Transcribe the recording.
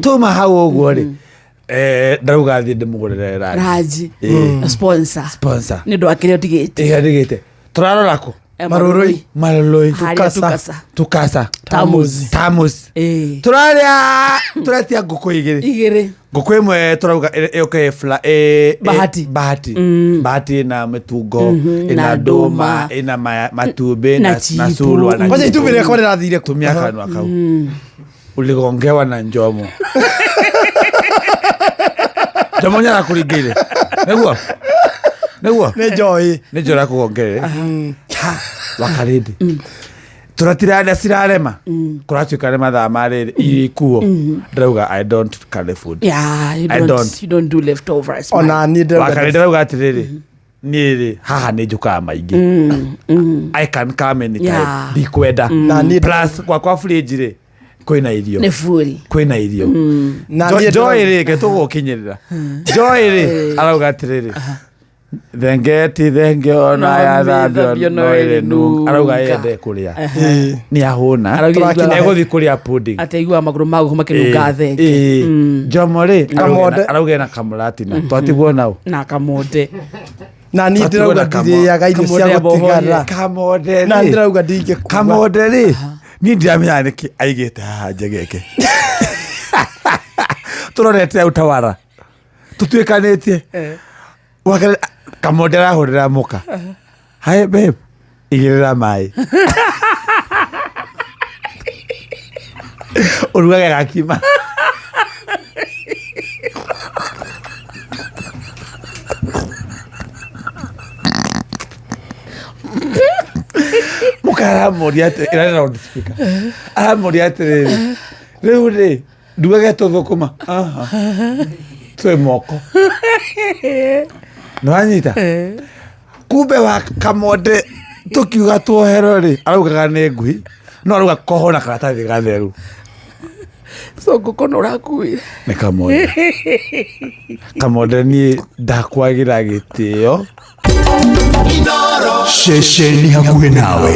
tuma hau uguo ri ndauga thi ndimugurire Raji sponsor ni ndo akire tigite turarora ko maroroi tukasa tamus turatia nguku igiri nguku imwe turauga bahati na metungo ina nduma ina matumbi na sulwa na kwanza itumire kwa rathire tumia kanwa kau uligongewa na njomo njomo nyara kuringire neguo ne jora kugongere wakaridi turatirada sirarema kuratuka rema tha mariri ikuo ndauga I don't carry food you don't do leftovers ona ni ndauga atiriri ni haha ni juka maingi I can come anytime dikwenda plus kwa fridge ri kwina irio ne full kwina irio joy ri ke tugukinyirira joy ri arauga atiriri thenge ona ya thabio no ire nu arauga yende kuria ni ahuna eguthi kuria pudding ateigua maguru magu makinunga thenge jomore arauga na kamurati na twatigwo nao na kamonde na ni ndirauga ndiriaga irio cia gutigara kamonde na ndirauga ndinge kamonde ri ni ndiamenya niki aigite njegeke turorete utawara tutwikanitie wakale kamodera horera muka hai babe igirira mai uruga gakima mukara moriate ira round speaker moriate re duga thukuma twe moko no anyita kumbe wa kamonde tukiuga tuohero ri araugaga ni ngui no arauga kohona karatathi gatheru so ngukono rakuire ni kamonde ni ndakwagira gitio Shesheni hakuhe nawe.